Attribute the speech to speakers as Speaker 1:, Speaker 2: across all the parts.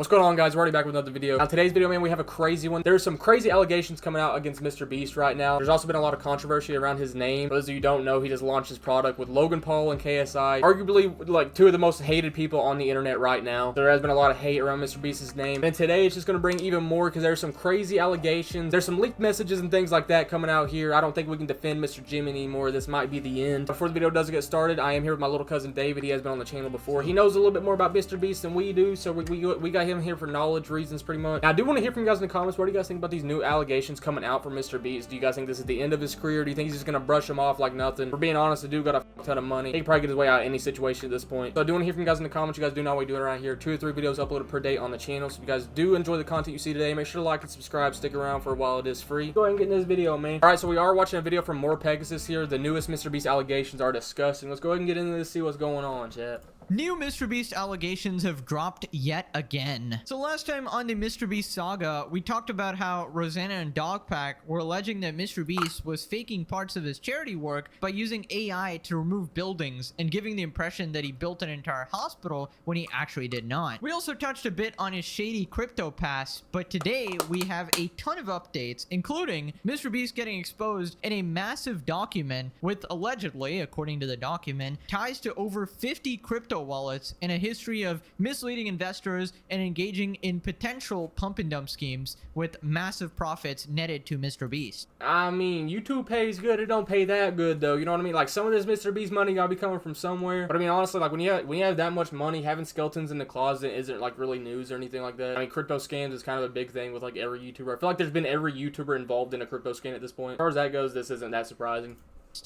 Speaker 1: What's going on, guys? We're already back with another video. Now, today's video, man, we have a crazy one. There's some crazy allegations coming out against MrBeast right now. There's also been a lot of controversy around his name. For those of you who don't know, he just launched his product with Logan Paul and KSI, arguably like two of the most hated people on the internet right now. There has been a lot of hate around MrBeast's name, and today it's just going to bring even more because there's some crazy allegations. There's some leaked messages and things like that coming out here. I don't think we can defend Mr. Jim anymore. This might be the end. Before the video does get started, I am here with my little cousin David. He has been on the channel before. He knows a little bit more about MrBeast than we do, so we got him here for knowledge reasons pretty much. Now, I do want to hear from you guys in the comments. What do you guys think about these new allegations coming out from MrBeast? Do you guys think this is the end of his career? Do you think he's just gonna brush them off like nothing? For being honest, the dude got a ton of money. He can probably get his way out of any situation at this point. So I do want to hear from you guys in the comments. You guys do know what we do around here. 2 or 3 videos uploaded per day on the channel. So if you guys do enjoy the content you see today, make sure to like and subscribe. Stick around for a while. It is free. Go ahead and get in this video, man. All right, so we are watching a video from more Pegasus here. The newest MrBeast allegations are discussed, and let's go ahead and get into this, see what's going on, chat.
Speaker 2: New MrBeast allegations have dropped yet again. So last time on the MrBeast saga, we talked about how Rosanna and Dogpack were alleging that MrBeast was faking parts of his charity work by using AI to remove buildings and giving the impression that he built an entire hospital when he actually did not. We also touched a bit on his shady crypto past, but today we have a ton of updates, including MrBeast getting exposed in a massive document with allegedly, according to the document, ties to over 50 crypto wallets and a history of misleading investors and engaging in potential pump and dump schemes with massive profits netted to MrBeast.
Speaker 1: I mean, YouTube pays good. It don't pay that good though. You know what I mean? Like, some of this MrBeast money gotta be coming from somewhere. But I mean, honestly, like when you have that much money, having skeletons in the closet isn't like really news or anything like that. I mean, crypto scams is kind of a big thing with like every YouTuber. I feel like there's been every YouTuber involved in a crypto scam at this point. As far as that goes, this isn't that surprising.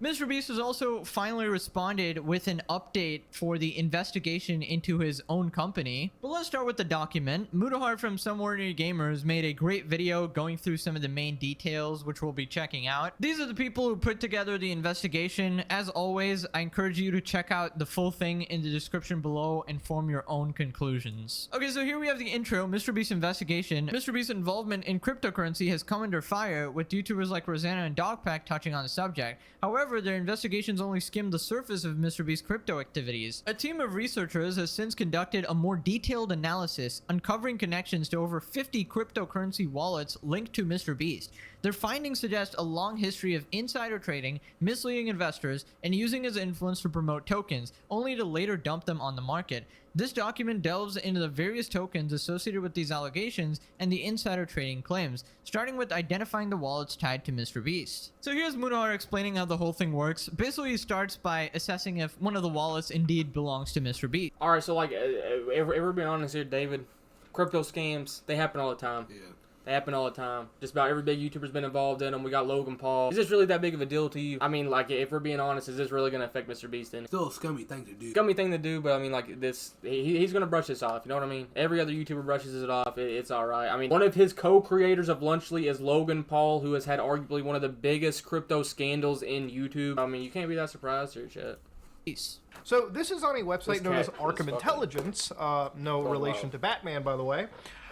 Speaker 2: MrBeast has also finally responded with an update for the investigation into his own company. But let's start with the document. Mudahar from Some Ordinary Gamers made a great video going through some of the main details, which we'll be checking out. These are the people who put together the investigation. As always, I encourage you to check out the full thing in the description below and form your own conclusions. Okay, so here we have the intro, MrBeast investigation. MrBeast's involvement in cryptocurrency has come under fire, with YouTubers like Rosanna and Dogpack touching on the subject. However, their investigations only skimmed the surface of MrBeast's crypto activities. A team of researchers has since conducted a more detailed analysis, uncovering connections to over 50 cryptocurrency wallets linked to MrBeast. Their findings suggest a long history of insider trading, misleading investors, and using his influence to promote tokens, only to later dump them on the market. This document delves into the various tokens associated with these allegations and the insider trading claims, starting with identifying the wallets tied to MrBeast. So here's Mudahar explaining how the whole thing works. Basically, he starts by assessing if one of the wallets indeed belongs to MrBeast.
Speaker 1: Alright, so like, if we're being honest here, David, crypto scams, they happen all the time. Yeah. They happen all the time. Just about every big YouTuber's been involved in them. We got Logan Paul. Is this really that big of a deal to you? I mean, like, if we're being honest, is this really going to affect MrBeast?
Speaker 3: Still a scummy thing to do.
Speaker 1: Scummy thing to do, but I mean, like, this, he's going to brush this off. You know what I mean? Every other YouTuber brushes it off. It's alright. I mean, one of his co-creators of Lunchly is Logan Paul, who has had arguably one of the biggest crypto scandals in YouTube. I mean, you can't be that surprised here, chat.
Speaker 4: So this is on a website known as Arkham Intelligence, no relation to Batman, by the way.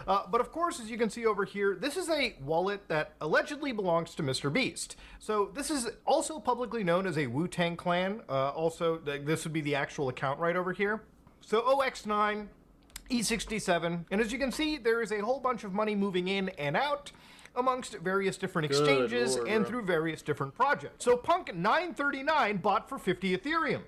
Speaker 4: But of course, as you can see over here, this is a wallet that allegedly belongs to MrBeast. So this is also publicly known as a Wu-Tang Clan. Also, this would be the actual account right over here. So OX9, E67, and as you can see, there is a whole bunch of money moving in and out amongst various different exchanges and through various different projects. So Punk 939 bought for 50 Ethereum.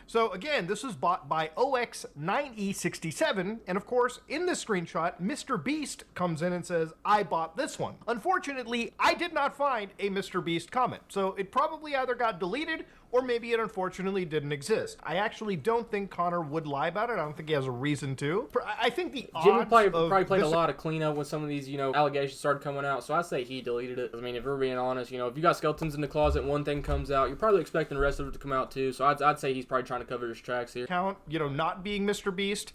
Speaker 4: So again, this was bought by OX9E67, and of course, in this screenshot, MrBeast comes in and says, I bought this one. Unfortunately, I did not find a MrBeast comment, so it probably either got deleted or maybe it unfortunately didn't exist. I actually don't think Connor would lie about it. I don't think he has a reason to. I think the odds
Speaker 1: Jimmy probably played a lot of cleanup when some of these, you know, allegations started coming out, so I say he deleted it. I mean, if we're being honest, you know, if you got skeletons in the closet, one thing comes out, you're probably expecting the rest of it to come out too, so I'd say he's probably trying to cover his tracks here.
Speaker 4: Count, you know, not being MrBeast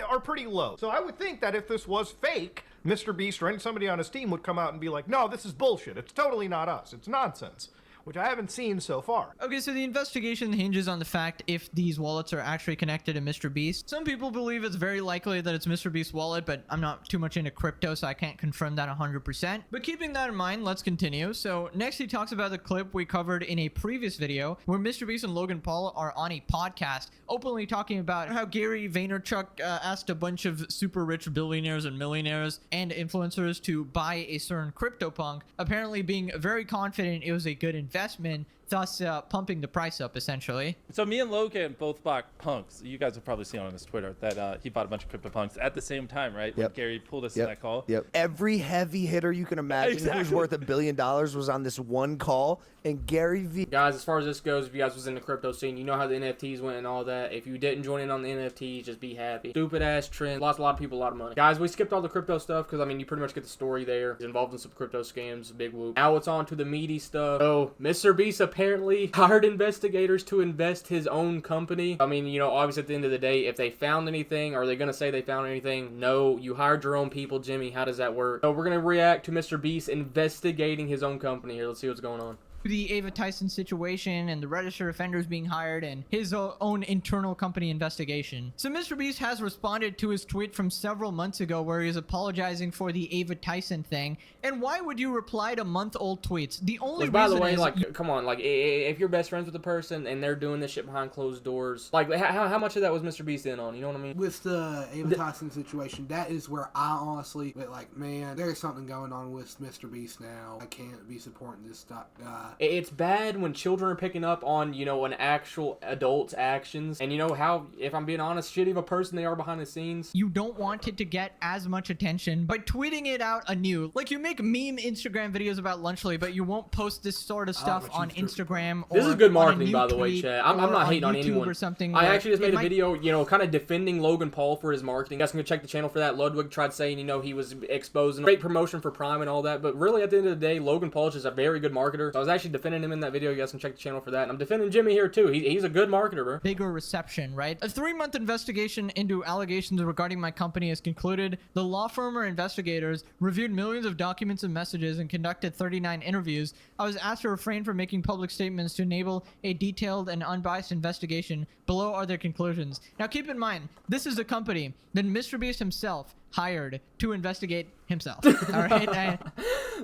Speaker 4: are pretty low. So I would think that if this was fake, MrBeast or somebody on his team would come out and be like, no, this is bullshit. It's totally not us. It's nonsense. which I haven't seen so far.
Speaker 2: Okay, so the investigation hinges on the fact if these wallets are actually connected to MrBeast. Some people believe it's very likely that it's MrBeast's wallet, but I'm not too much into crypto, so I can't confirm that 100%. But keeping that in mind, let's continue. So next he talks about the clip we covered in a previous video where MrBeast and Logan Paul are on a podcast openly talking about how Gary Vaynerchuk asked a bunch of super rich billionaires and millionaires and influencers to buy a certain CryptoPunk, apparently being very confident it was a good investment, thus pumping the price up essentially.
Speaker 3: So me and Logan both bought punks. You guys have probably seen on his Twitter that he bought a bunch of CryptoPunks at the same time, right? When Gary pulled us in that call.
Speaker 5: Yep. Every heavy hitter you can imagine who's worth $1 billion was on this one call, and Gary V.
Speaker 1: Guys, as far as this goes, if you guys was in the crypto scene, you know how the NFTs went and all that. If you didn't join in on the NFTs, just be happy. Stupid ass trend. Lost a lot of people a lot of money. Guys, we skipped all the crypto stuff because, I mean, you pretty much get the story there. He's involved in some crypto scams. Big whoop. Now it's on to the meaty stuff. So, MrBeast apparently hired investigators to invest his own company. I mean, you know, obviously at the end of the day, if they found anything, are they going to say they found anything? No. You hired your own people, Jimmy. How does that work? So, we're going to react to MrBeast investigating his own company here. Let's see what's going on.
Speaker 2: The Ava Tyson situation and the registered offenders being hired and his own internal company investigation. So MrBeast has responded to his tweet from several months ago where he is apologizing for the Ava Tyson thing. And why would you reply to month-old tweets? The only reason
Speaker 1: by the way,
Speaker 2: is
Speaker 1: like, come on, like, if you're best friends with a person and they're doing this shit behind closed doors, like, how much of that was MrBeast in on? You know what I mean?
Speaker 6: With the Ava Tyson situation, that is where I honestly, like, man, there's something going on with MrBeast now. I can't be supporting this guy.
Speaker 1: It's bad when children are picking up on, you know, an actual adult's actions. And you know how, if I'm being honest, shitty of a person they are behind the scenes.
Speaker 2: You don't want it to get as much attention by tweeting it out anew. Like, you make meme Instagram videos about Lunchly, but you won't post this sort of stuff on Instagram or
Speaker 1: this is good
Speaker 2: on a
Speaker 1: marketing,
Speaker 2: new
Speaker 1: by the way,
Speaker 2: tweet
Speaker 1: Chad. I'm not hating on
Speaker 2: YouTube
Speaker 1: anyone.
Speaker 2: Or something
Speaker 1: I actually just made a
Speaker 2: might...
Speaker 1: video, you know, kind of defending Logan Paul for his marketing. You guys can go check the channel for that. Ludwig tried saying, you know, he was exposing great promotion for Prime and all that. But really, at the end of the day, Logan Paul is just a very good marketer. So I was actually defending him in that video. You guys can check the channel for that. And I'm defending Jimmy here too. He's a good marketer, bro.
Speaker 2: Bigger reception, right? A 3-month investigation into allegations regarding my company has concluded. The law firm or investigators reviewed millions of documents and messages and conducted 39 interviews. I was asked to refrain from making public statements to enable a detailed and unbiased investigation. Below are their conclusions. Now keep in mind, this is a company that MrBeast himself hired to investigate himself. All right?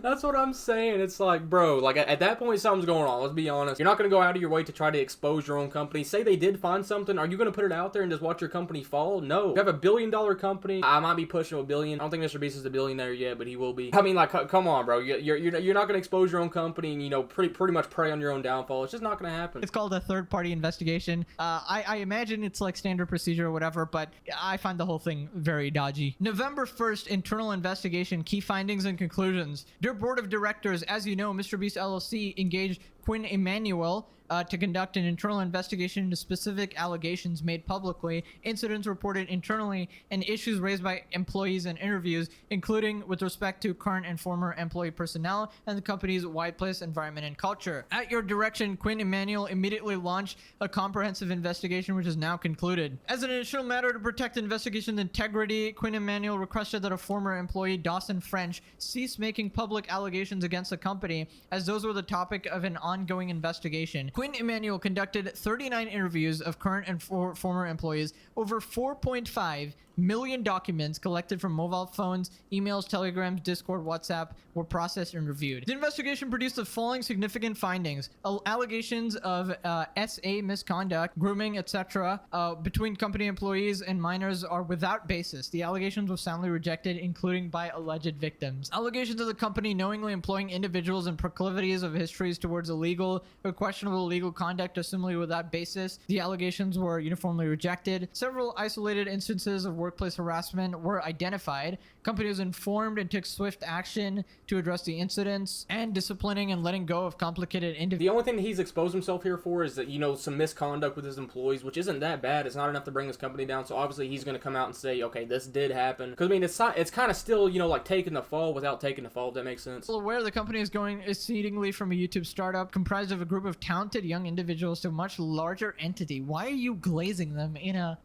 Speaker 1: That's what I'm saying. It's like, bro, like at that point, something's going on. Let's be honest. You're not going to go out of your way to try to expose your own company. Say they did find something. Are you going to put it out there and just watch your company fall? No. You have $1 billion company. I might be pushing $1 billion. I don't think MrBeast is a billionaire yet, but he will be. I mean, like, come on, bro. You're not going to expose your own company and, you know, pretty much prey on your own downfall. It's just not going to happen.
Speaker 2: It's called a third-party investigation. I imagine it's like standard procedure or whatever, but I find the whole thing very dodgy. November 1st, internal investigation, key findings and conclusions. Dear Board of Directors, as you know, MrBeast LLC engaged Quinn Emanuel to conduct an internal investigation into specific allegations made publicly, incidents reported internally, and issues raised by employees in interviews, including with respect to current and former employee personnel and the company's workplace environment and culture. At your direction, Quinn Emanuel immediately launched a comprehensive investigation, which is now concluded. As an initial matter to protect the investigation's integrity, Quinn Emanuel requested that a former employee, Dawson French, cease making public allegations against the company, as those were the topic of an ongoing investigation. Quinn Emanuel conducted 39 interviews of current and former employees. Over 4.5 million documents collected from mobile phones, emails, telegrams, Discord, WhatsApp were processed and reviewed. The investigation produced the following significant findings. Allegations of SA misconduct, grooming, etc. Between company employees and minors are without basis. The allegations were soundly rejected, including by alleged victims. Allegations of the company knowingly employing individuals and proclivities of histories towards illegal or questionable legal conduct are similarly without basis. The allegations were uniformly rejected. Several isolated instances of workplace harassment were identified. Company was informed and took swift action to address the incidents and disciplining and letting go of complicated individuals.
Speaker 1: The only thing that he's exposed himself here for is that, you know, some misconduct with his employees, which isn't that bad. It's not enough to bring his company down. So obviously he's going to come out and say, okay, this did happen. Because I mean, it's kind of still, you know, like taking the fall without taking the fall, if that makes sense.
Speaker 2: Aware the company is going exceedingly from a YouTube startup comprised of a group of talented young individuals to a much larger entity. Why are you glazing them in a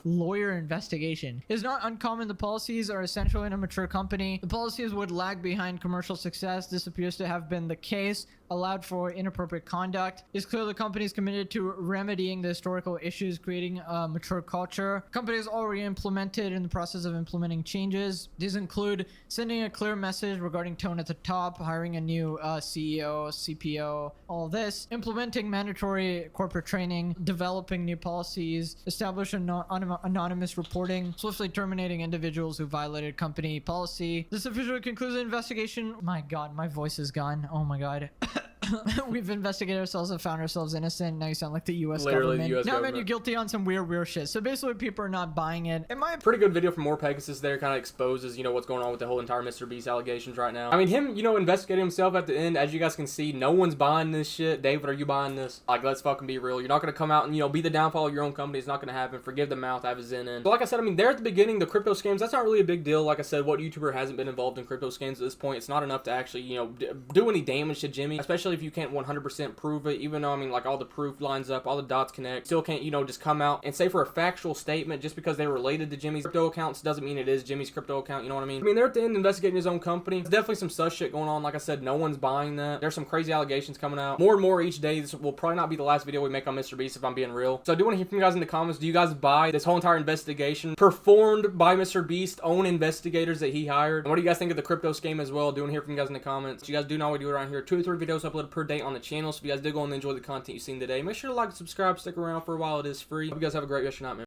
Speaker 2: lawyer investigation? investigation. It is not uncommon the policies are essential in a mature company. The policies would lag behind commercial success. This appears to have been the case, allowed for inappropriate conduct. It's clear the company is committed to remedying the historical issues, creating a mature culture. The company is already implemented in the process of implementing changes. These include sending a clear message regarding tone at the top, hiring a new CEO, CPO, all this, implementing mandatory corporate training, developing new policies, establish anonymous reporting, swiftly terminating individuals who violated company policy. This officially concludes the investigation. My God, my voice is gone. Oh my God. We've investigated ourselves and found ourselves innocent. Now you sound like the U.S.
Speaker 1: Literally
Speaker 2: government.
Speaker 1: the US
Speaker 2: Now,
Speaker 1: government.
Speaker 2: man, you're guilty on some weird shit. So basically, people are not buying it. In my
Speaker 1: Pretty good video from More Pegasus there, kind of exposes, you know, what's going on with the whole entire MrBeast allegations right now. I mean, him, you know, investigating himself at the end, as you guys can see, no one's buying this shit. David, are you buying this? Like, let's fucking be real. You're not going to come out and, you know, be the downfall of your own company. It's not going to happen. Forgive the mouth, I have a zen in. But like I said, I mean, there at the beginning, the crypto scams, that's not really a big deal. Like I said, what YouTuber hasn't been involved in crypto scams at this point? It's not enough to actually, you know, do any damage to Jimmy, especially if you can't 100% prove it, even though, I mean, like, all the proof lines up, all the dots connect. Still can't, you know, just come out and say for a factual statement just because they related to Jimmy's crypto accounts doesn't mean it is Jimmy's crypto account, you know what I mean? I mean, they're at the end investigating his own company. There's definitely some sus shit going on. Like I said, no one's buying that. There's some crazy allegations coming out. More and more each day. This will probably not be the last video we make on MrBeast if I'm being real. So I do want to hear from you guys in the comments. Do you guys buy this whole entire investigation performed by MrBeast's own investigators that he hired? And what do you guys think of the crypto scam as well? Do want to hear from you guys in the comments. You guys do know we do around here. 2 to 3 videos uploaded per day on the channel. So if you guys did go and enjoy the content you've seen today, make sure to like and subscribe. Stick around for a while. It is free. Hope you guys have a great rest of your night, man.